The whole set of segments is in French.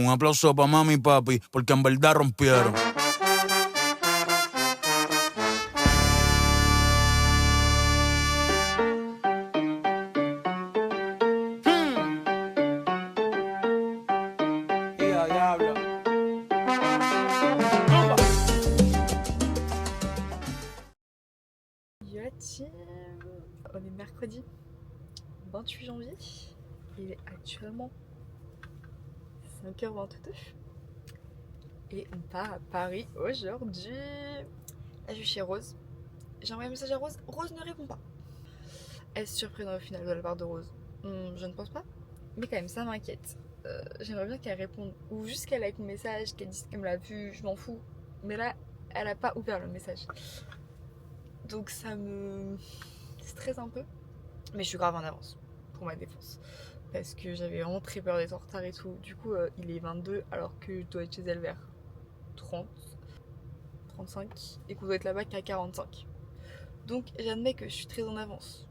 Un aplauso para mami y papi, porque en verdad rompieron. Yo team, on est mercredi 28 janvier, il est actuellement 5h22 et on part à Paris aujourd'hui. Là je suis chez Rose, j'ai envoyé un message à Rose, Rose ne répond pas. Est-ce surprenant au final de la part de Rose? Je ne pense pas, mais quand même ça m'inquiète. J'aimerais bien qu'elle réponde ou juste qu'elle like mon message, qu'elle dise qu'elle me l'a vu, je m'en fous. Mais là elle a pas ouvert le message. Donc ça me stresse un peu. Mais je suis grave en avance pour ma défense. Parce que j'avais vraiment très peur d'être en retard et tout. Du coup il est 22 alors que je dois être chez elle vers 30, 35 et qu'on doit être là-bas qu'à 45. Donc j'admets que je suis très en avance.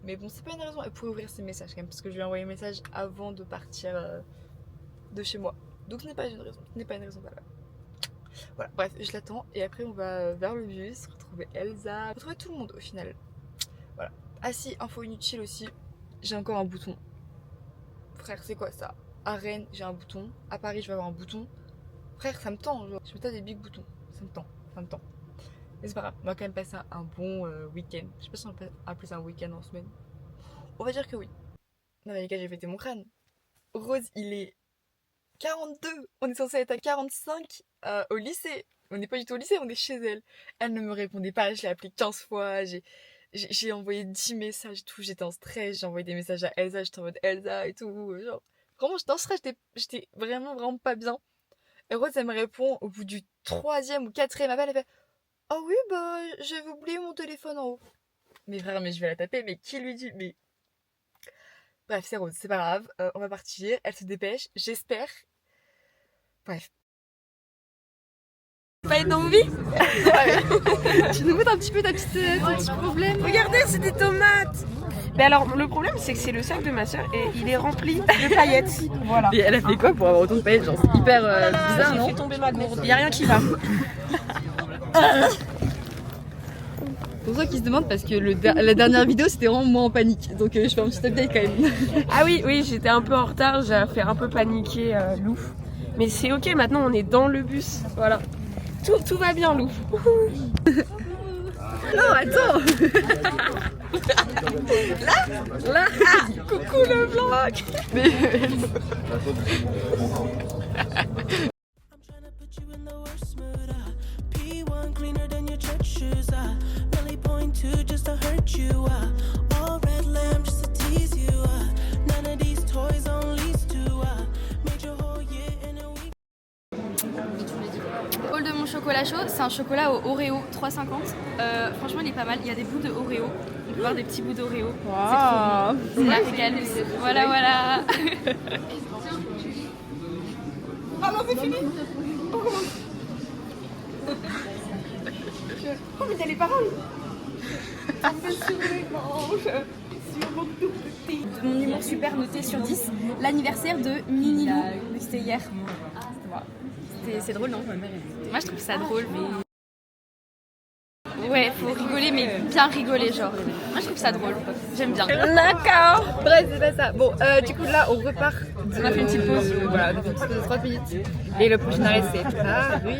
Mais bon, c'est pas une raison, elle pourrait ouvrir ses messages quand même. Parce que je lui ai envoyé un message avant de partir de chez moi. Donc ce n'est pas une raison, ce n'est pas une raison valable. Voilà, bref, je l'attends et après on va vers le bus, retrouver Elsa, retrouver tout le monde au final. Voilà. Ah si, info inutile aussi, j'ai encore un bouton. Frère, c'est quoi ça? À Rennes, j'ai un bouton. À Paris, je vais avoir un bouton. Frère, ça me tend, genre. Je me tape des big boutons. Ça me tend, ça me tend. Mais c'est pas grave, on va quand même passer un bon week-end. Je sais pas si on peut appeler ça un week-end en semaine. On va dire que oui. Non mais les gars, j'ai fêté mon crâne. Rose, il est 42. On est censé être à 45 au lycée. On n'est pas du tout au lycée, on est chez elle. Elle ne me répondait pas, je l'ai appelée 15 fois. J'ai envoyé 10 messages et tout, j'étais en stress. J'ai envoyé des messages à Elsa, j'étais en mode Elsa et tout. Genre, vraiment, j'étais en stress, j'étais vraiment pas bien. Et Rose, elle me répond au bout du 3e ou 4e appel, elle fait oh oui, bah, j'avais oublié mon téléphone en haut. Mais frère, mais je vais la taper, mais qui lui dit? Mais. Bref, c'est Rose, c'est pas grave, on va partir, elle se dépêche, j'espère. Bref. Pas être dans mon vie. Tu nous montres un petit peu ton petit problème. Regardez, c'est des tomates. Mais alors, le problème, c'est que c'est le sac de ma soeur et il est rempli de paillettes. Voilà. Et elle a fait quoi pour avoir autant de paillettes? Genre, c'est hyper bizarre, non? J'ai fait tomber ma gourde. Il n'y a rien qui va. Pour ceux qui se demandent, parce que la dernière vidéo c'était vraiment moi en panique, donc je fais un petit update quand même. Ah oui, j'étais un peu en retard, j'ai fait un peu paniquer Lou. Mais c'est ok, maintenant on est dans le bus, voilà. Tout va bien, Lou. Non, attends. Là, Coucou le vlog. Haul de mon chocolat chaud, c'est un chocolat au Oreo 3,50. Franchement, il est pas mal. Il y a des bouts de Oreo. On peut voir des petits bouts d'Oreo. Wow. C'est la régale. Voilà. Ah non, c'est fini. Oh, mais t'as les paroles. De mon humour super noté sur 10. L'anniversaire de Mini Lou. C'était hier. C'est drôle, non? Moi, je trouve ça drôle. Ouais, faut rigoler, mais bien rigoler, genre. Moi, je trouve ça drôle. J'aime bien. d'accord. Bref, c'est pas ça. Bon, du coup, là, on repart. On a fait une petite pause. Voilà, on a fait une petite pause de 30 minutes. Et le prochain arrêt, c'est Paris.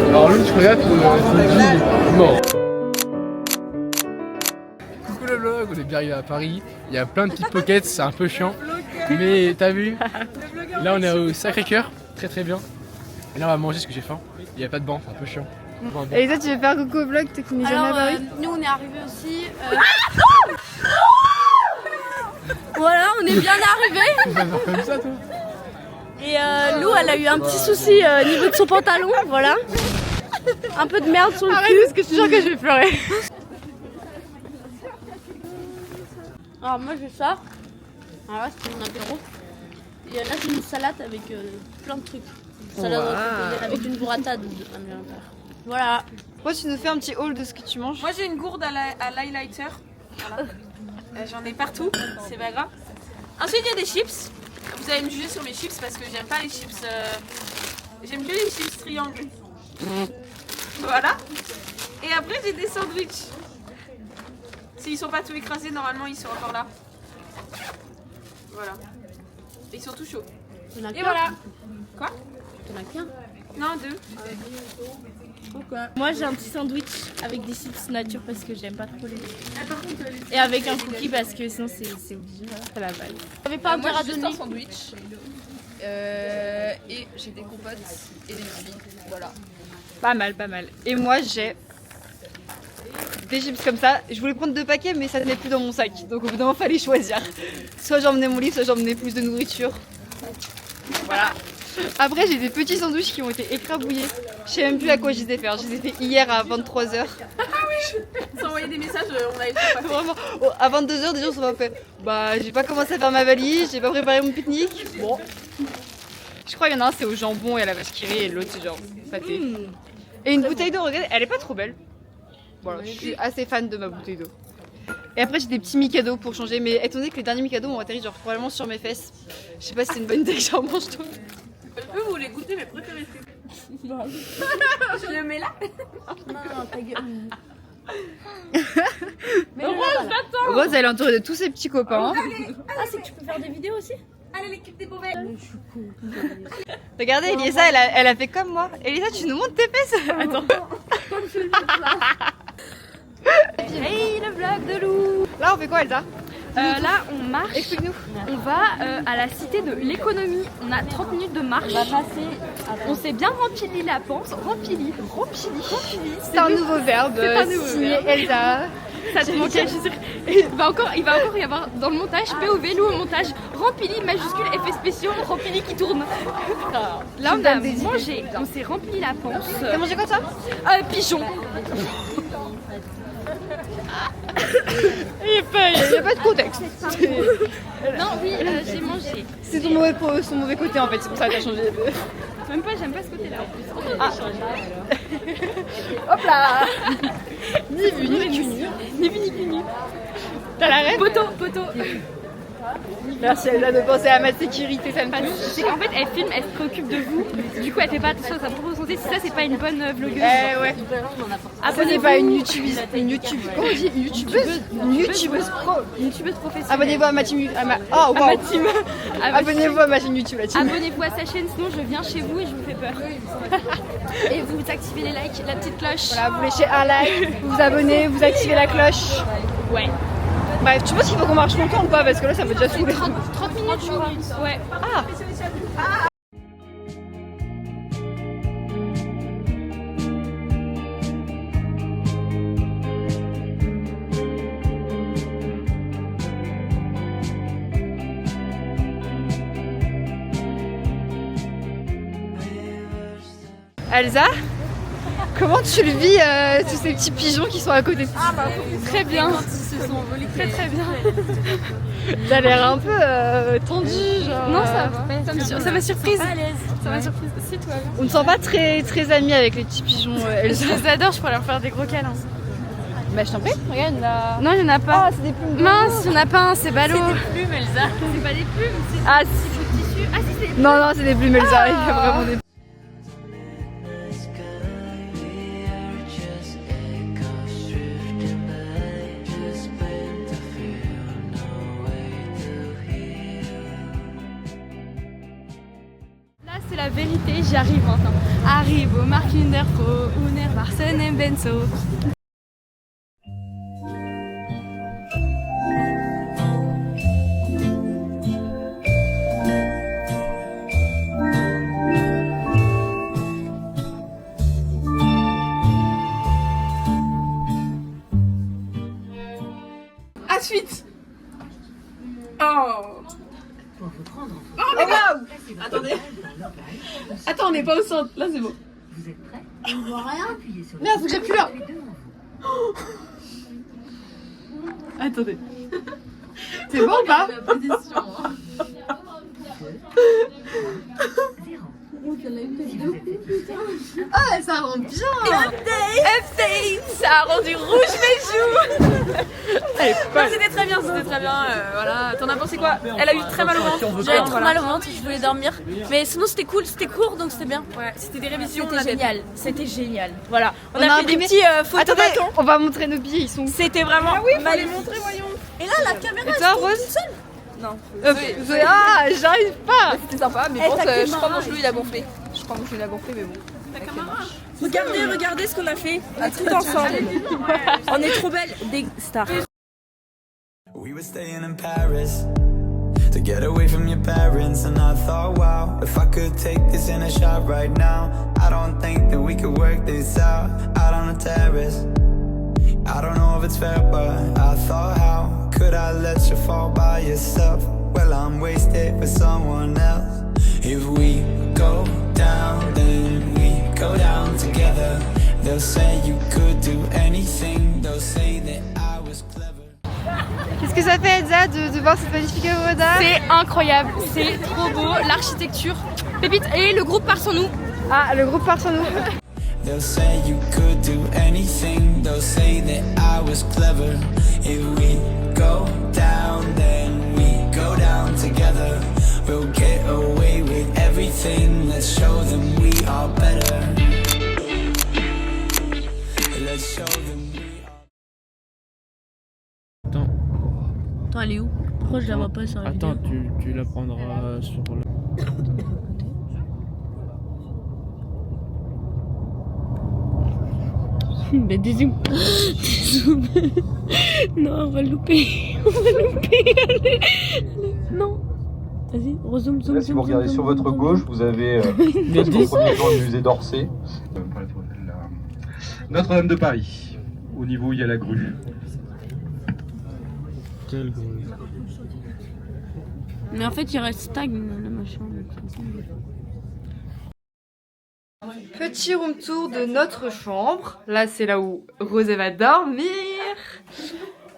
Alors lui, tu regardes, tu dis mort. Coucou le vlog, on est bien arrivé à Paris. Il y a plein de pickpockets, c'est un peu chiant. Mais t'as vu? Là on est au Sacré-Cœur, très bien. Et là on va manger parce que j'ai faim. Il n'y a pas de banc, c'est un peu chiant. Et toi, tu veux faire coucou au vlog, toi qui n'es jamais à Paris? Nous, on est arrivés aussi. Voilà, on est bien arrivés. Tu vas faire comme ça toi? Et Lou, elle a eu un petit souci au niveau de son pantalon, voilà. Un peu de merde sur le cul. Parce que je suis sûre que je vais pleurer. Alors moi j'ai ça. Alors là c'est mon apéro. Et là c'est une salade avec plein de trucs. Salade avec une burrata à l'intérieur. Voilà. Moi, tu nous fais un petit haul de ce que tu manges. Moi j'ai une gourde à l'highlighter. Voilà. J'en ai partout, c'est pas grave. Ensuite il y a des chips. Vous allez me juger sur mes chips parce que j'aime pas les chips. J'aime que les chips triangles. Voilà. Et après j'ai des sandwichs. S'ils sont pas tout écrasés, normalement ils sont encore là. Voilà. Et ils sont tout chauds. T'en as Et qu'un. voilà. Quoi? T'en as qu'un. Non, 2. Pourquoi? Moi j'ai un petit sandwich avec des chips nature parce que j'aime pas trop les. Par contre, Et avec un cookie parce que sinon c'est obligé. C'est la balle. T'avais pas un moi verre à j'ai juste donner? un sandwich. Et j'ai des compotes et des filles. Voilà. Pas mal, pas mal. Et moi, j'ai des chips comme ça. Je voulais prendre 2 paquets, mais ça tenait plus dans mon sac. Donc au bout d'un moment, fallait choisir. Soit j'emmenais mon livre, soit j'emmenais plus de nourriture. Voilà. Après, j'ai des petits sandwichs qui ont été écrabouillés. Je sais même plus à quoi je les ai fait. Je les ai fait hier à 23h. Sans envoyer des messages, on avait pas fait. Vraiment, à 22h, des gens sont pas fait. Bah, j'ai pas commencé à faire ma valise, j'ai pas préparé mon pique-nique. Bon. Je crois qu'il y en a un, c'est au jambon et à la vache qui rit, et l'autre, c'est genre pâté. Et une bouteille d'eau, regarde, elle est pas trop belle. Voilà, je suis assez fan de ma bouteille d'eau. Et après, j'ai des petits Mikado pour changer, mais étant donné que les derniers Mikado ont atterri genre probablement sur mes fesses, je sais pas si c'est une bonne idée que j'en mange tout. Je peux vous les goûter, mais préférez. Je le mets là. Non, ta gueule. Rose, elle est entourée de tous ses petits copains. Ah, c'est que tu peux faire des vidéos aussi? Allez, l'équipe des mauvais. Regardez, Elisa, elle a fait comme moi. Elisa, tu nous montres tes fesses. Attends. Hey, le vlog de Lou. Là, on fait quoi, Elsa? Là, on marche. Explique-nous. On va à la cité de l'économie. On a 30 minutes de marche. On s'est bien rempli la panse. Rempli. C'est un nouveau verbe. C'est un nouveau signé verbe. Elsa. Ça te manquait, je suis sûre. Il va encore y avoir dans le montage, POV, Lou au montage, Rempli majuscule, effets spéciaux, Rempli qui tourne. Là, on a mangé, on s'est rempli la panse. T'as mangé quoi, toi? Pigeon. Il n'y a pas de contexte. Non, oui, j'ai mangé. C'est son mauvais côté en fait, c'est pour ça que t'as changé. Même pas, j'aime pas ce côté-là en plus. Hop là. Ni vu ni connu. T'as la rêve? Poteau. Merci Elsa de penser à ma sécurité, ça me touche. C'est qu'en fait, elle filme, elle se préoccupe de vous. Du coup, elle fait pas attention à sa propre santé. Si ça, c'est pas une bonne vlogueuse. Ouais. Ça n'est pas une youtubeuse. Comment on dit? Une youtubeuse pro. Une youtubeuse professionnelle. Abonnez-vous à ma team. Oh wow. team. Abonnez-vous à ma chaîne YouTube, la team. Abonnez-vous à sa chaîne, sinon je viens chez vous et je vous fais peur. Et vous activez les likes, la petite cloche. Voilà, vous lâchez un like, vous vous abonnez, vous activez la cloche. Ouais. Bref, tu penses qu'il faut qu'on marche longtemps ou pas? Parce que là, ça peut déjà saouler. 30 minutes, je crois. Ouais. Ah. Elsa, comment tu le vis, tous ces petits pigeons qui sont à côté de toi? Très bien. Ils se sont envolés très bien. T'as l'air un peu tendu, genre. Non, ça va. Ça m'a surprise. Ça m'a surprise. C'est toi. On ne sent pas très amis avec les petits pigeons, Elsa. Je les adore, je pourrais leur faire des gros câlins. Bah, je t'en prie, regarde là. Non, il n'y en a pas. Ah, c'est des plumes. Mince, il n'y en a pas un, c'est ballot. C'est des plumes, Elsa. C'est pas des plumes, c'est Ah, du tissu. Ah, si, c'est. non, c'est des plumes, Elsa. Il y a vraiment des. Là, c'est la vérité, j'y arrive maintenant. Arrivo, Mark Hinderfro, Uner Varsen et Benzo. À suite. Oh. Oh, wow. Attendez. Attends, on n'est pas au centre. Là, c'est bon. Vous êtes prêts? On ne voit rien. Appuyez sur le Merde, faut que j'appuie là. Attendez. C'est bon ou pas? Ah, ça rend bien. Update. Ça a rendu rouge mes joues. Non, c'était très bien, voilà. T'en as pensé quoi? Elle a eu très mal au ventre. J'avais trop mal au ventre, je voulais dormir. Mais sinon c'était cool, c'était court donc c'était bien. Ouais, c'était des révisions. C'était génial, c'était génial. Voilà, on, On a a fait des imprimé- petits photos Attendez, bâtons. on va montrer nos billets, ils sont. C'était vraiment magnifique. Et là la caméra Et toi, elle se tourne Rose toute seule. Non. Ah, j'arrive pas. C'était sympa, mais Eh, bon, ta je crois caméra, mon genou il a gonflé. Mais bon. Regardez ce qu'on a fait tout ensemble. On est trop belles, des stars. We were staying in Paris to get away from your parents, and I thought, wow, if I could take this in a shot right now, I don't think that we could work this out on the terrace. I don't know if it's fair, but I thought, how could I let you fall by yourself? Well, I'm wasted with someone else. If we go down, then we go down together. They'll say you could do anything. They'll say that I was clever. Qu'est-ce que ça fait, Elsa, de voir cette magnifique œuvre d'art? C'est incroyable, c'est trop beau, l'architecture. Pépite, et le groupe part sur nous. Ah, le groupe part sur nous. They'll say you could do anything. They'll say that I was clever. If we go down, then we go down together. We'll get away with everything. Let's show them we are better. Let's show them we are. Attends, Attends, elle est où? Pourquoi je la vois pas sur la attends, vidéo? tu la prendras sur le... Mais dézoom. Dézoom. Non, on va le louper. On va le louper. Allez. Non. Vas-y, rezoom, zoom, Là, si vous regardez sur votre gauche, vous avez presque au premier plan le musée d'Orsay. Notre-Dame de Paris, au niveau où il y a la grue. Quel gros... Mais en fait, il reste stagne le machin. Petit room tour de notre chambre. Là, c'est là où Rose va dormir.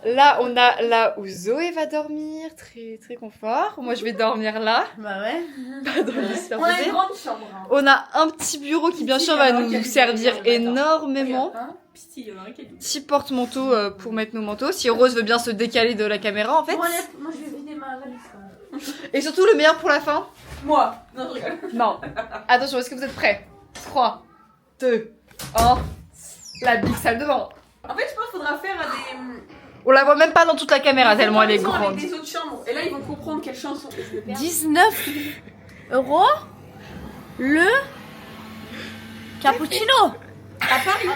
Là, on a là où Zoé va dormir. Très, très confort. Moi, je vais dormir là. Bah ouais. Pas dans le lit On a une superposé. grande chambre. Hein. On a un petit bureau qui, bien sûr, va nous servir énormément. Petit porte-manteau pour mettre nos manteaux. Si Rose veut bien se décaler de la caméra, en fait. Moi, je vais vider ma valise. Et surtout, le meilleur pour la fin. Moi. Non, je rigole. Non. Attention, est-ce que vous êtes prêts? 3, 2, 1. La big salle de bain. En fait, je pense qu'il faudra faire des. On la voit même pas dans toute la caméra tellement elle est grande. Avec des autres chambres. Et là, ils vont comprendre quelle chanson. 19 € le cappuccino. À Paris.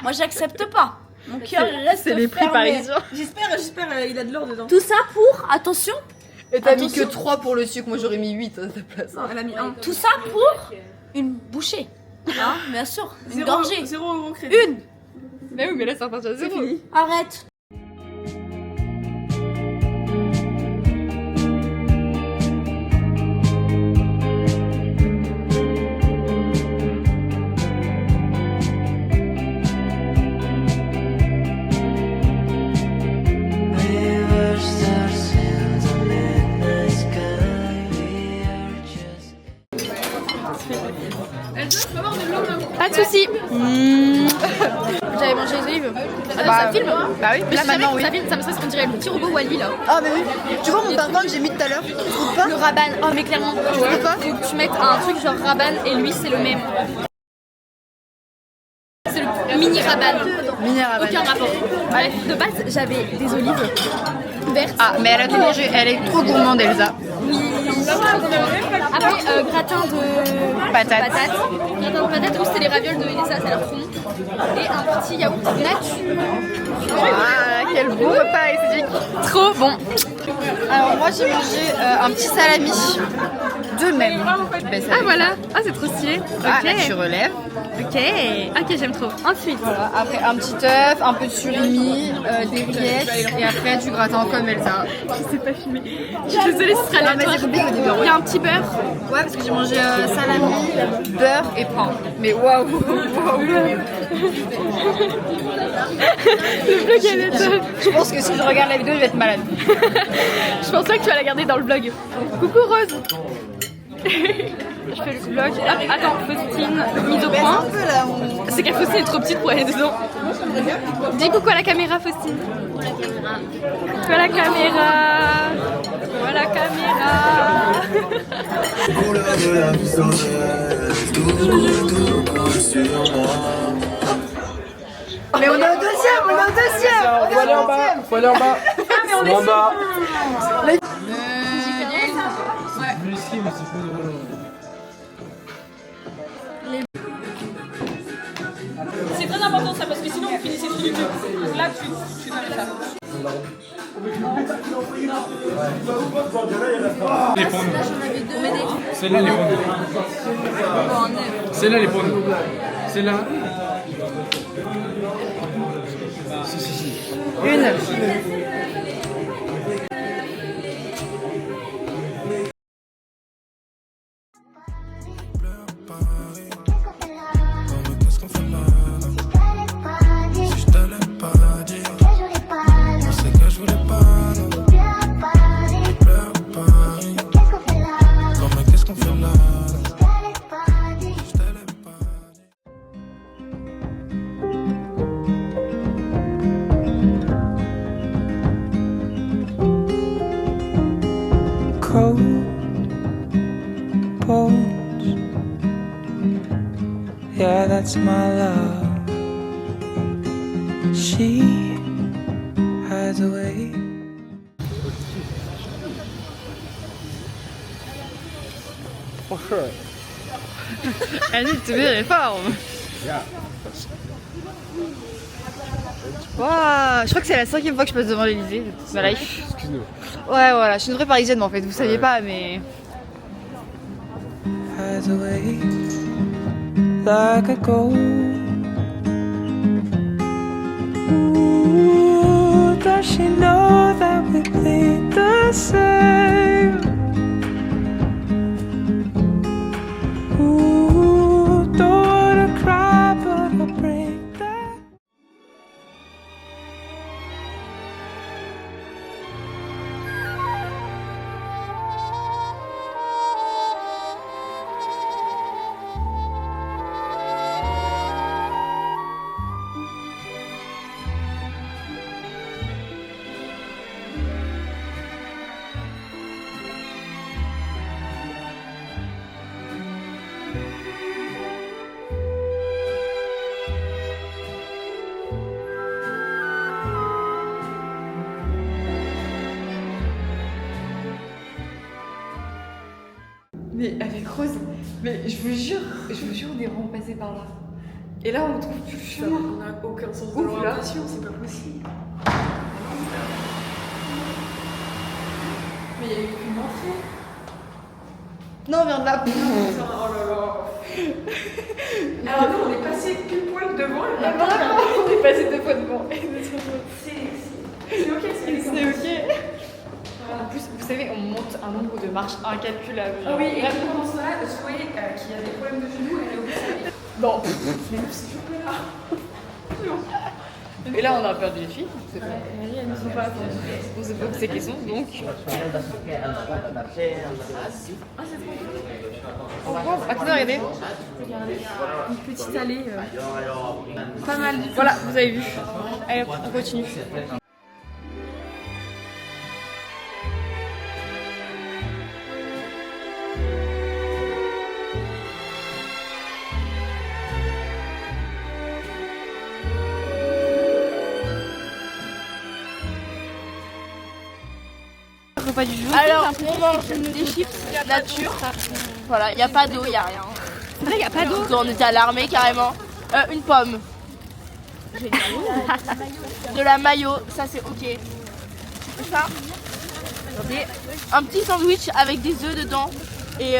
Moi, j'accepte pas. Mon cœur il reste C'est les prix fermé. parisiens. J'espère, il a de l'or dedans. Tout ça pour, attention, Et t'as mis que Attention. 3 pour le sucre, moi j'aurais mis 8 à ta place. Non, elle a mis un. tout ça pour une bouchée. Hein, bien sûr, une gorgée. 0 € crédit. Une. Mais oui, mais là c'est reparti à 0. Arrête. Pas de soucis. J'avais mangé les olives. Ça filme. Bah oui, là maintenant oui. Ça filme, on dirait le petit robot Wally là. Ah mais oui. Tu vois mon parfum que j'ai mis tout à l'heure? Tu trouves pas? Le Rabanne. Oh mais clairement, tu trouves pas? faut que tu mettes un truc genre Rabanne et lui c'est le même. C'est le mini Rabanne. Minérale. Aucun rapport. Bref, de base j'avais des olives vertes. Ah mais elle a tout mangé, elle est trop gourmande Elsa. Après gratin de Patate. Gratin de patates, oui c'était les ravioles de Elisa, ça a l'air trop bon. Et un petit yaourt nature. Ah quel beau repas esthétique. Trop bon. Alors moi j'ai mangé un petit salami deux mêmes. Ah voilà, ah c'est trop stylé. Ah, Ok, là tu relèves. ok j'aime trop. Ensuite, Voilà. Après un petit œuf, un peu de surimi, des rillettes et après du gratin comme Elsa. je sais pas filmer. Je suis désolée, ce sera Non, mais la c'est compliqué au début. Il y a un petit beurre. Ouais, parce que j'ai mangé salami, beurre et pain. Mais waouh, Le vlog elle est top. Je pense que si je regarde la vidéo, je vais être malade. Je pense pas que tu vas la garder dans le vlog. Coucou Rose. Je fais le vlog. Hop, attends, Faustine, mise au point. C'est qu'à Faustine est trop petite pour aller dedans. Dis coucou à la caméra, Faustine. Coucou à la caméra. Coucou à la caméra. Mais on est au deuxième, Faut aller en bas, faut aller en bas. En bas. C'est très important ça parce que sinon vous finissez sur YouTube. Là tu fais ça. Les pour nous. Celle-là, elle est pour nous. Celle-là, elle est pour nous. Celle-là. Si. Une. Cold bones. Yeah, that's my love. She hides away. Vas-y, tu veux les formes. Waouh, je crois que c'est la 5e fois que je passe devant l'Elysée de toute ma life. Excuse-nous. Ouais, voilà, je suis une vraie parisienne, mais en fait, vous saviez pas, mais. Hides away like a ghost. Ooh, does she know that we think the same? Ooh, don't wanna cry, but I'll break that. Mais avec Rose, mais je vous jure, on est vraiment passé par là. Et là, on trouve plus le chemin. On n'a aucun sens de Ouf, là. l'orientation, c'est pas possible. Mais il y a eu une entrée. Non, on vient de là. Oh là là. Alors nous, on est passé pile poil devant. Et Vraiment, on est passé 2 fois devant. c'est ok, C'est ok. En plus, vous savez, on monte un nombre de marches incalculable. Ah oui, et pendant cela, Zoé, qui a des problèmes de genoux, elle est obligée. Non. Et là, on a perdu les filles. C'est pas. Elles ne sont pas attendues. On se pose ces questions, donc. Attendez, regardez. Une petite allée. Pas mal du tout. Voilà, vous avez vu. Allez, on continue. Pas du jour. Alors, on mange des chips nature. Voilà, il n'y a pas d'eau, il n'y a rien. C'est vrai, il n'y a pas d'eau. On était à l'armée carrément. Une pomme. De la mayo, ça c'est ok. C'est ça. Et un petit sandwich avec des œufs dedans. et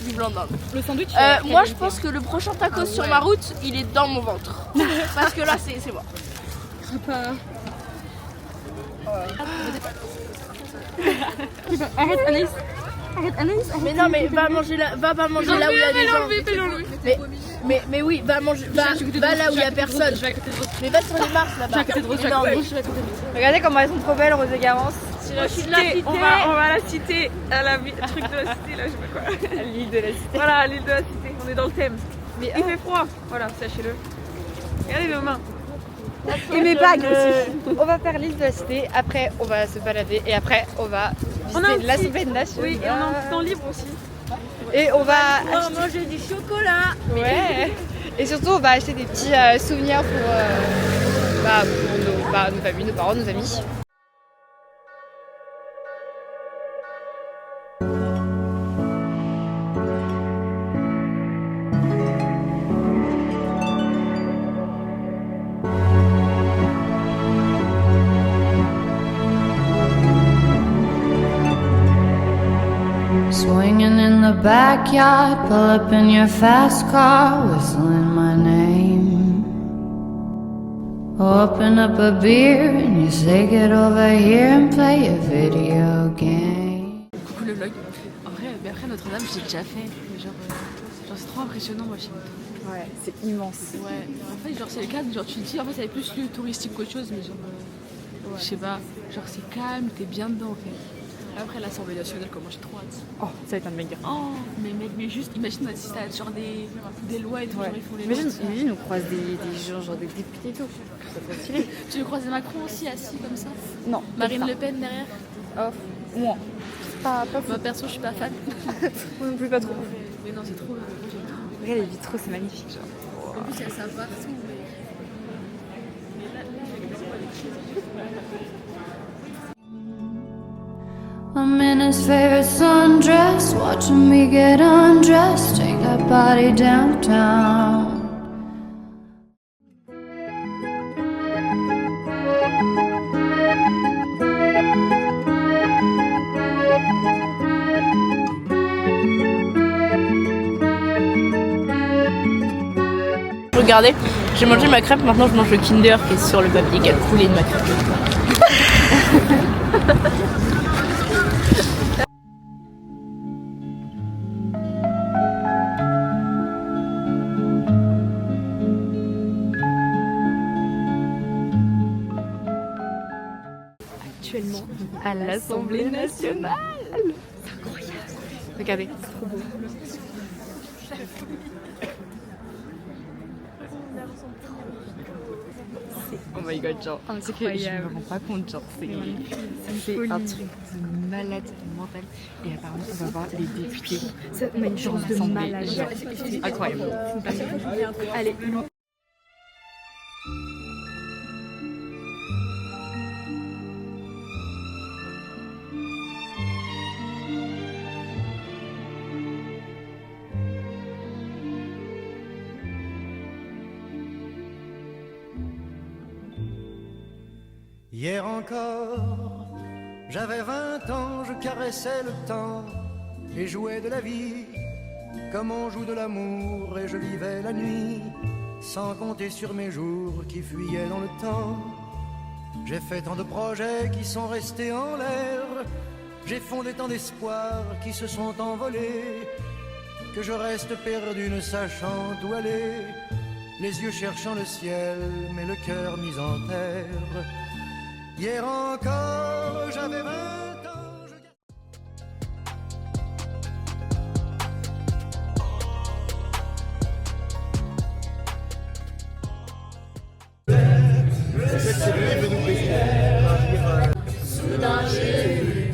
du blanc d'Inde. Le sandwich Moi je pense que le prochain tacos sur ma route, il est dans mon ventre. Parce que là c'est bon. Arrête Anaïs. Mais non mais va pas manger là où il y a des gens. Mais oui, va manger, va là où il y a personne. Mais va sur les marches là-bas. Regardez comment elles sont trop belles, Rose et Garance. On va à la cité, à la truc de la cité là, je sais pas quoi. L'île de la cité. Voilà, l'île de la cité, on est dans le thème. Mais il fait froid, voilà, sachez-le. Regardez nos mains. Et mes bagues aussi. On va faire l'île de la cité, après on va se balader et après on va visiter l'Assemblée nationale. Oui, et on a un petit temps libre aussi. Et on va manger du chocolat. Ouais. Et surtout on va acheter des petits souvenirs pour nos familles, nos parents, nos amis. Swinging in the backyard, pull up in your fast car, whistling my name. Open up a beer and you say get over here and play a video game. Coucou le vlog. En vrai, mais après Notre-Dame, j'ai déjà fait. Mais genre c'est trop impressionnant moi chez moi. Ouais, c'est immense. Ouais. En fait, genre c'est le cadre, genre tu te dis en fait ça va être plus lieu touristique qu'autre chose, mais genre je sais pas, genre c'est calme, t'es bien dedans en fait. Après l'Assemblée nationale, comment j'ai trop hâte. Oh, ça va être un banger. Oh, mais mec, mais juste, imagine si t'as genre des lois et tout, genre ils font les lois. Imagine on croise des gens, genre des députés et tout. Ça serait stylé. Tu veux croiser Macron aussi assis comme ça? Non. Marine Le Pen derrière? Oh, moi. Pas fou. Moi perso, je suis pas fan. Moi non plus, pas trop. Mais non, c'est trop. Regarde les vitraux, c'est magnifique. Genre. En plus, il y a ça partout. I'm in his favorite sundress, watching me get undressed, take that body downtown. Regardez, j'ai mangé ma crêpe, maintenant je mange le Kinder qui est sur le papier qui a coulé de ma crêpe. Actuellement à l'Assemblée nationale. C'est incroyable. Regardez, c'est trop beau. Oh my god, genre, c'est que je me rends pas compte, genre, c'est un truc de malade mental. Et apparemment, on va voir les députés. C'est une chance de malade, genre, c'est incroyable. Allez, Hier encore, j'avais 20 ans, je caressais le temps et jouais de la vie comme on joue de l'amour, et je vivais la nuit sans compter sur mes jours qui fuyaient dans le temps. J'ai fait tant de projets qui sont restés en l'air, j'ai fondé tant d'espoirs qui se sont envolés, que je reste perdu ne sachant où aller, les yeux cherchant le ciel mais le cœur mis en terre. Hier encore, j'avais 20 ans. Soudain j'ai vu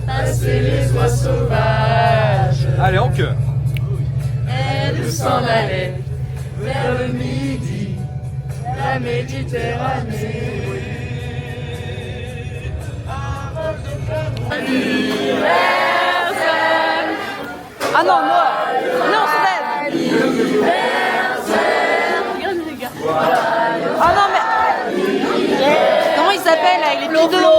passer les oies sauvages. Allez, en queue. Elles s'en allaient vers le midi, la Méditerranée. Ah non, moi! Non, c'est Ah non, mais. Comment il s'appelle avec les petits deux trucs?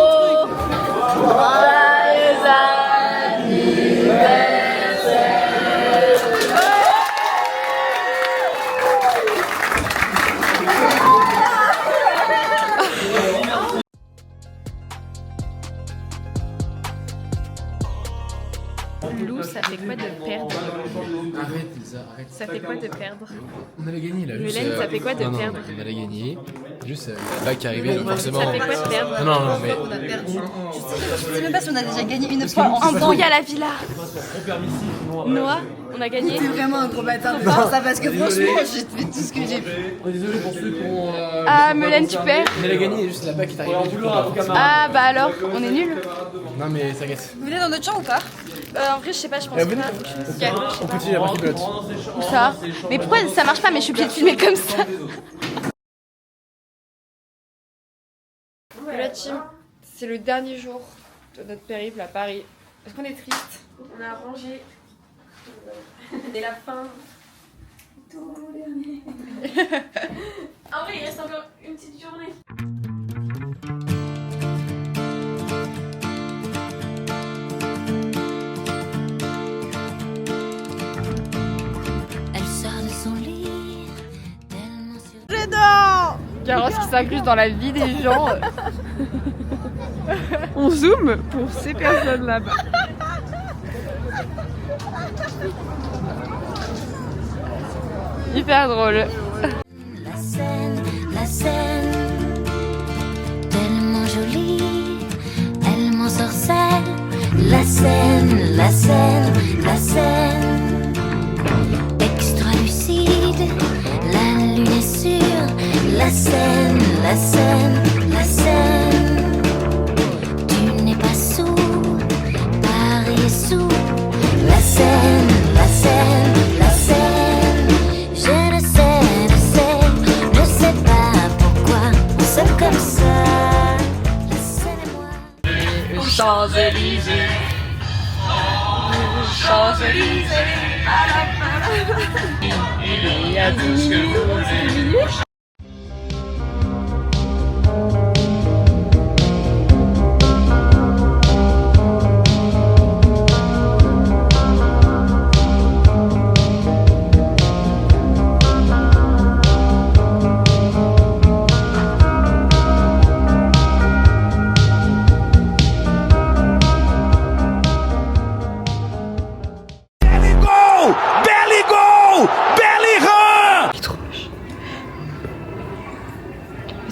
Arrête, Lisa, arrête. Ça fait quoi de perdre? On allait gagner là. Mélène, ça fait quoi de non, perdre? On allait gagner. Juste là qui arrivait, donc forcément. Ça fait quoi de perdre? Non, mais. On a perdu. Je sais même pas si on a déjà gagné une fois en Embrouille à la villa. Noah, on a gagné. C'est vraiment un gros bâtard de faire ça parce que franchement, j'ai fait tout ce que j'ai pu. On est désolé pour ceux qui ont. Ah, Mélène, tu perds. On allait gagner, juste là-bas qui est arrivé. Ah, bah alors, on est nuls. Non, mais t'inquiète. Vous venez dans notre champ ou pas? En vrai, je sais pas, je pense venez. pas. On continue la partie pelote. Où ça? Mais pourquoi ça marche pas? Mais je suis obligée de filmer comme ça. La team, c'est le dernier jour de notre périple à Paris. Est-ce qu'on est triste? On a rangé. C'est la fin. Tout dernier. En vrai, il reste encore une petite journée. Elle sort de son lit, tellement sur... J'adore! Garros qui s'incruste dans la vie des gens. On zoome pour ces personnes là-bas. Hyper drôle. La scène, tellement jolie, elle m'ensorcelle. La scène, la scène, la scène, extra lucide, la lune est sûre. La scène, la scène, la scène, tu n'es pas sourd, Paris est sourd. La scène, la scène, la scène, je ne sais pas pourquoi on s'aime comme ça. La scène et moi. Champs-Élysées. Champs-Élysées. Il y a 10 minutes.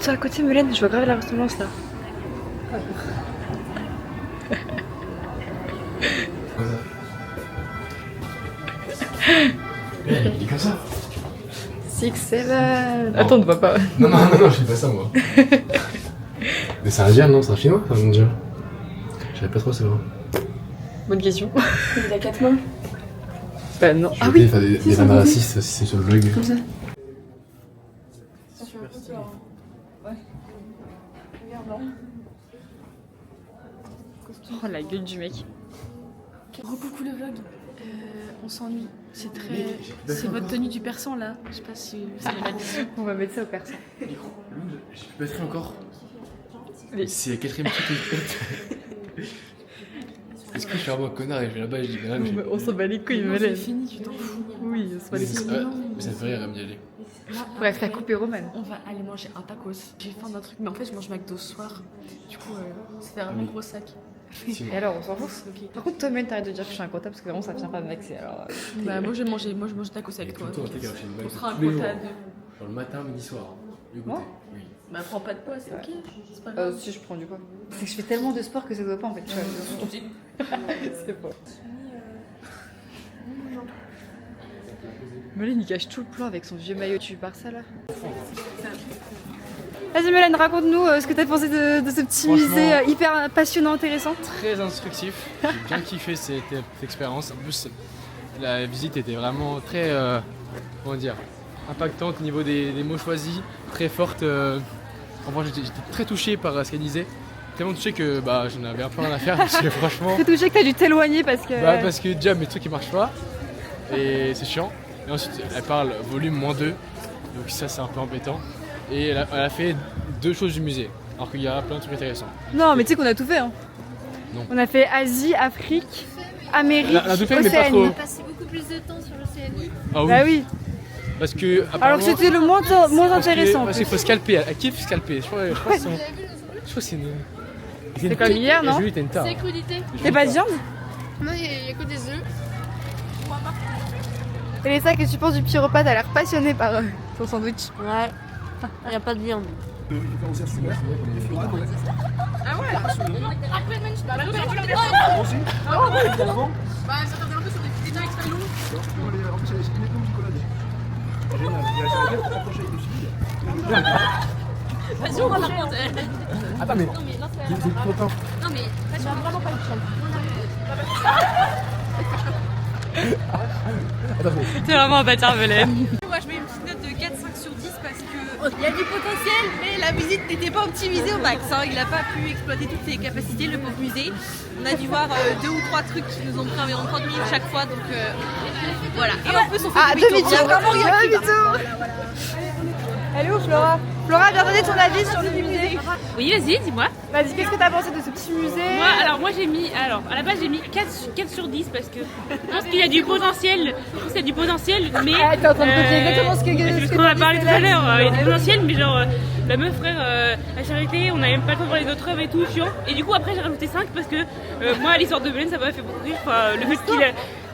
À côté, Mélène, je vois grave la ressemblance là. Il est comme ça. 6, 7. Attends, on ne voit pas. Non, je fais pas ça moi. Mais c'est indien, non? C'est un chinois? C'est un indien. Je savais pas trop, c'est vrai. Bonne question. Il a 4 mains. Bah non. Je vais faire des vannes racistes si c'est sur le blog. Comme ça. Oh la gueule du mec. Coucou le vlog. On s'ennuie. C'est très. C'est votre tenue du persan là. Je sais pas si vous avez la question. On va mettre ça au persan. J'ai plus batterie encore. C'est la 4ème truc que je pète. Est-ce que je suis vraiment un connard et je vais là-bas et je dis mais là, mais on s'en bat les couilles, mais Mélène. c'est fini, tu t'en fous. Oui, on s'en bat les couilles. mais ça me fait rire à m'y aller. Bref, t'as coupé Roman. On va aller manger un tacos. J'ai faim d'un truc, mais en fait je mange McDo ce soir. Du coup, ça fait un gros sac. Et alors, on s'en fout. Okay. Par contre, toi, Mélène, t'arrêtes de dire que je suis un comptable parce que vraiment ça vient pas de m'axer. Alors, bah, moi je mange tacos avec toi. On fera un quota à deux. Genre le matin, midi, soir. Le goûter. Oui. Bah, prends pas de poids, c'est ok. C'est pas grave. Si je prends du poids. C'est que je fais tellement de sport que ça doit pas en fait. C'est pas. Mélène, il cache tout le plan avec son vieux maillot tu par ça là. Vas-y Mélène, raconte-nous ce que t'as pensé de ce petit musée hyper passionnant, intéressant. Très instructif, j'ai bien kiffé cette expérience. En plus, la visite était vraiment très, comment dire, impactante au niveau des mots choisis, très forte. Enfin, j'étais très touché par ce qu'elle disait. Tellement touché que bah, j'en avais un peu rien à faire parce que franchement... Très touché que t'as dû t'éloigner parce que... Bah, parce que déjà mes trucs ils marchent pas et c'est chiant. Et ensuite elle parle volume -2, donc ça c'est un peu embêtant. Et elle a fait 2 choses du musée, alors qu'il y a plein de trucs intéressants. Non mais tu sais qu'on a tout fait hein. Non. On a fait Asie, Afrique, Amérique, on a tout fait, mais pas trop. On a passé beaucoup plus de temps sur l'Océanie. Ah oui. Bah oui. Parce que alors que c'était le moins intéressant. Parce qu'il faut scalper, elle kiffe scalper. Je crois que c'est une... C'est comme hier, non? C'est crudité. Y'a pas de viande? Non, il y a que des œufs. Et les sacs, qu'est-ce que tu penses du petit repas? T'as l'air passionné par ton sandwich. Ouais. Y a pas de viande. Ah ouais. Bah ça revient un peu sur des détails très longs. Vas-y, on va la prendre. Attends, mais. Non mais, tu vas vraiment pas le prendre. T'es vraiment un bâtard, Belén. Moi je mets une petite note de 4-5 sur 10 parce que il y a du potentiel mais la visite n'était pas optimisée au max. Hein. Il n'a pas pu exploiter toutes ses capacités, le pauvre musée. On a dû voir 2 ou 3 trucs qui nous ont pris environ 30 minutes chaque fois donc voilà. Et en plus on fait demi-tour. Il y a vraiment rien qui va. Elle est où Flora? Flora, viens donner ton avis sur le musée. Oui, vas-y, dis-moi. Vas-y, qu'est-ce que t'as pensé de ce petit musée? Moi j'ai mis, à la base j'ai mis 4 sur 10 parce que je pense qu'il y a du potentiel. Je pense qu'il y a du potentiel, mais. T'es en train de copier exactement ce que c'est ce qu'on a parlé tout à l'heure. Il y a du potentiel, mais genre la meuf, frère, la charité, on n'avait même pas le temps de voir les autres œuvres et tout, chiant. Et du coup, après j'ai rajouté 5 parce que moi, l'histoire de Belén, ça m'a fait beaucoup rire. Enfin, le fait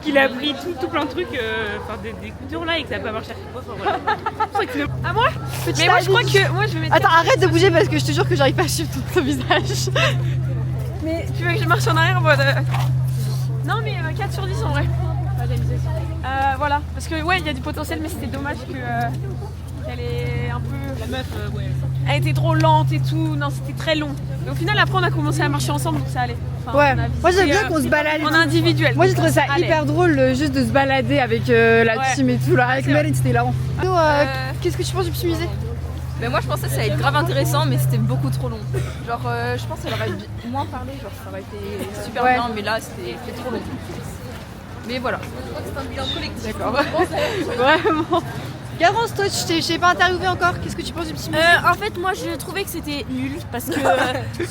qu'il a pris tout plein de trucs, des coutures là et que ça n'a pas marché à chaque fois. Enfin, voilà. À moi? Mais moi je crois que. Moi je vais mettre. Attends, arrête de bouger parce que je te jure que j'arrive pas à suivre ton visage. Mais tu veux que je marche en arrière en mode. Non, mais 4 sur 10 en vrai. Voilà, parce que ouais, il y a du potentiel, mais c'était dommage qu'elle est un peu. La meuf, ouais. Elle était trop lente et tout, non, c'était très long. Et au final, après, on a commencé à marcher ensemble, donc ça allait. Enfin, Ouais, moi j'aime bien qu'on se balade. En individuel. Moi j'ai trouvé ça hyper drôle juste de se balader avec la team et tout là. Avec Meline, c'était hilarant. Qu'est-ce que tu penses du petit musée? Mais moi je pensais que ça allait être grave intéressant mais c'était beaucoup trop long. Genre je pense qu'elle aurait moins parlé, genre ça aurait été super bien mais là c'était trop long. Mais voilà. C'est un bilan collectif. D'accord. Vraiment. Garance, toi je t'ai pas interviewé encore, qu'est-ce que tu penses du petit musée? En fait, moi je trouvais que c'était nul parce que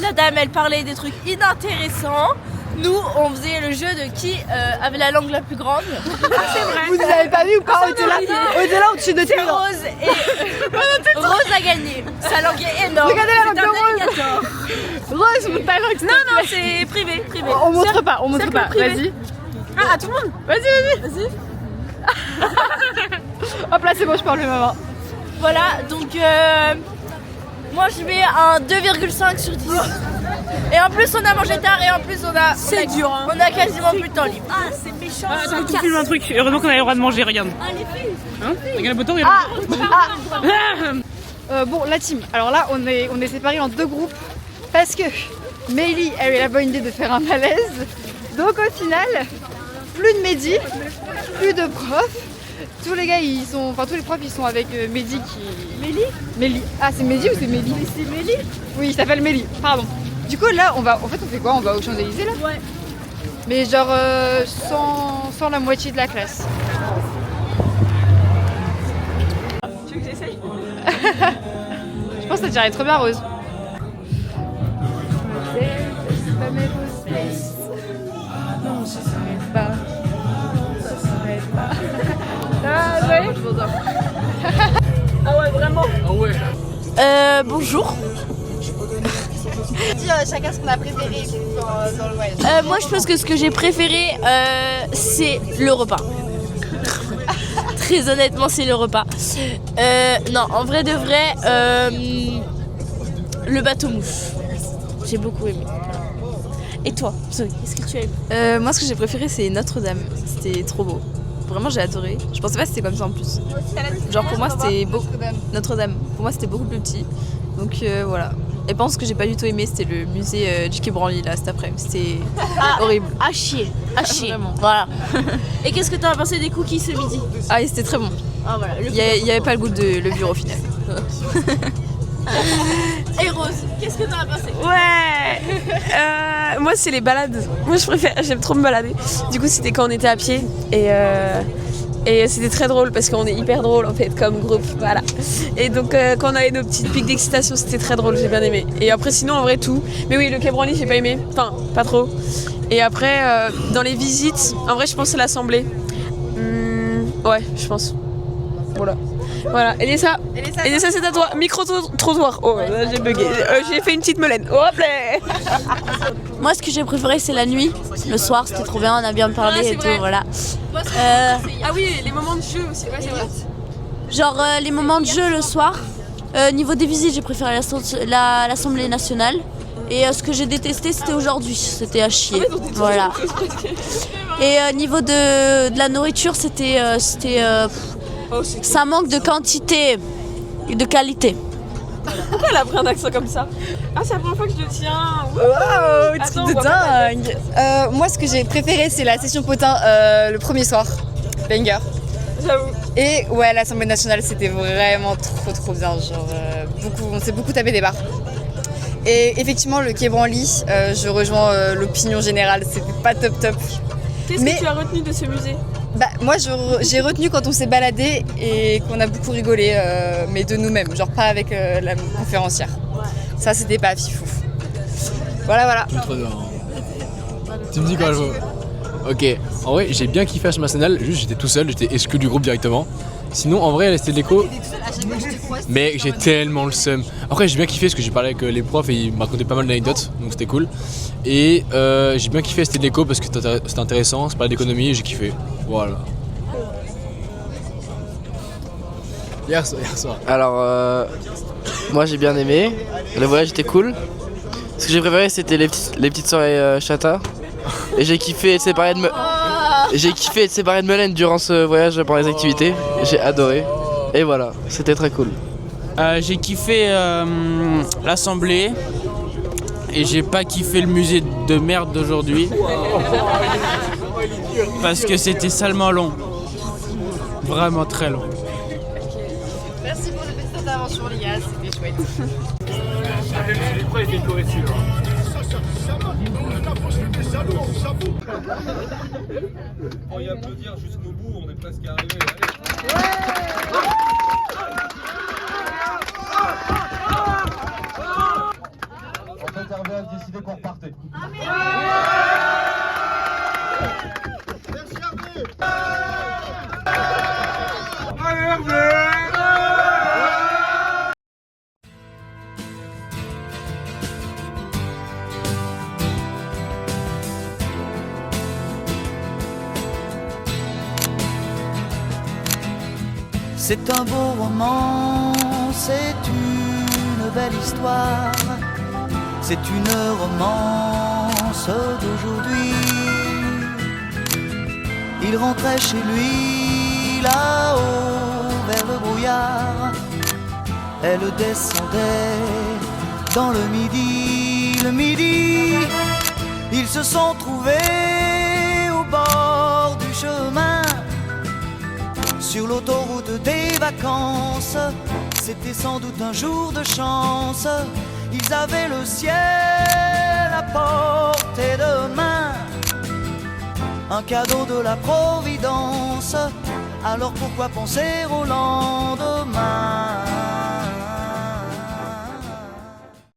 la dame elle parlait des trucs inintéressants. Nous on faisait le jeu de qui avait la langue la plus grande. C'est vrai. Vous nous avez pas vu ou pas? On était là au-dessus de c'est Rose et Rose a gagné. Sa langue est énorme. Regardez la langue de Rose. Rose, ta langue. Non, c'est privé. On montre pas, vas-y. Ah, à tout le monde. Vas-y. Hop là, c'est bon, je parle maman. Voilà, donc moi je mets un 2,5 sur 10. Et en plus on a mangé tard et en plus on a quasiment plus de temps libre. Ah, c'est méchant. Attends, tu filmes un truc. Heureusement qu'on a le droit de manger, regarde. Ah, les filles. Hein? Regarde le bouton, bon, la team. Alors là, on est séparés en 2 groupes parce que Meili a eu la bonne idée de faire un malaise. Donc au final, plus de Mehdi, plus de profs. Tous les gars, tous les profs, ils sont avec Mehdi qui. Méli. Ah, c'est Mehdi ou c'est Méli? C'est Méli. Oui, il s'appelle Méli. Pardon. Du coup, là, on fait quoi? On va aux Champs-Élysées là? Ouais. Mais genre sans la moitié de la classe. Tu veux que j'essaye? Je pense que ça dirait trop bien, Rose. Non, ça s'arrête pas. Ah ouais. Ah ouais, vraiment. Ah ouais. Bonjour. Dis chacun ce qu'on a préféré dans le voyage. Moi je pense que ce que j'ai préféré c'est le repas. Très honnêtement c'est le repas. Non, en vrai de vrai, le bateau mouche. J'ai beaucoup aimé. Et toi, Zoé, qu'est-ce que tu as aimé? Moi ce que j'ai préféré c'est Notre-Dame. C'était trop beau. Vraiment j'ai adoré. Je pensais pas que c'était comme ça en plus. Genre pour moi c'était Notre-Dame. Pour moi c'était beaucoup plus petit. Donc voilà. Et pense que j'ai pas du tout aimé, c'était le musée du Quai Branly là cet après-midi. C'était horrible. À chier. Vraiment. Voilà. Et qu'est-ce que t'as pensé des cookies ce midi? Ah c'était très bon. Ah voilà. Il y avait pas le goût de levure au final. Et Rose, qu'est-ce que t'en as pensé? Ouais. Moi c'est les balades. Moi j'aime trop me balader. Du coup c'était quand on était à pied et c'était très drôle parce qu'on est hyper drôle en fait comme groupe, voilà. Et donc quand on avait nos petites pics d'excitation c'était très drôle, j'ai bien aimé. Et après sinon en vrai tout. Mais oui, le Quai Branly j'ai pas aimé, enfin pas trop. Et après dans les visites, en vrai je pense à l'Assemblée. Ouais, je pense. Voilà. Voilà, Elisa, c'est à toi. Micro-trottoir. Oh là, j'ai bugué. J'ai fait une petite melaine. Hop là. Moi, ce que j'ai préféré, c'est la nuit. Le soir, c'était trop bien, on a bien parlé et tout, voilà. Ah oui, les moments de jeu aussi, ouais, c'est vrai. Genre les moments de jeu le soir. Niveau des visites, j'ai préféré l'Assemblée nationale. Et ce que j'ai détesté, c'était aujourd'hui. C'était à chier. Voilà. Et niveau de la nourriture, ça manque de quantité et de qualité. Pourquoi elle a pris un accent comme ça? Ah, c'est la première fois que je le tiens. Wow, truc de dingue. Moi, ce que j'ai préféré, c'est la session potin le premier soir. Banger. J'avoue. Et ouais, l'Assemblée nationale, c'était vraiment trop bien. Genre, on s'est beaucoup tapé des barres. Et effectivement, le Quai Branly, je rejoins l'opinion générale, c'était pas top. Qu'est-ce que tu as retenu de ce musée? Bah, moi, j'ai retenu quand on s'est baladé et qu'on a beaucoup rigolé, mais de nous-mêmes, genre pas avec la conférencière. Ouais. Ça, c'était pas fifou. Voilà. Trop bien. Tu me dis quoi, je vois. Ok, en vrai, j'ai bien kiffé Assemblée nationale, juste j'étais tout seul, j'étais exclu du groupe directement. Sinon, en vrai, c'était de l'écho. Mais j'ai tellement le seum. Après, j'ai bien kiffé parce que j'ai parlé avec les profs et ils me racontaient pas mal d'anecdotes, donc c'était cool. Et j'ai bien kiffé c'était de l'écho parce que c'était intéressant, c'est parlait d'économie et j'ai kiffé. Voilà. Hier soir. Alors, moi j'ai bien aimé. Le voyage était cool. Ce que j'ai préféré, c'était les petites soirées chata. Et j'ai kiffé être séparé de Melaine durant ce voyage pendant les activités. J'ai adoré. Et voilà, c'était très cool. J'ai kiffé l'assemblée et j'ai pas kiffé le musée de merde d'aujourd'hui parce que c'était salement long. Vraiment très long. Merci pour cette petite intervention, les gars, c'était chouette. On y applaudir jusqu'au bout, on est presque arrivé. En fait, Hervé a décidé qu'on repartait. Merci Hervé. Allez Hervé. C'est un beau roman, c'est une belle histoire, c'est une romance d'aujourd'hui. Il rentrait chez lui là-haut vers le brouillard, elle descendait dans le midi, ils se sont trouvés au bord du chemin. Sur l'autoroute des vacances, c'était sans doute un jour de chance. Ils avaient le ciel à portée de main, un cadeau de la Providence. Alors pourquoi penser au lendemain?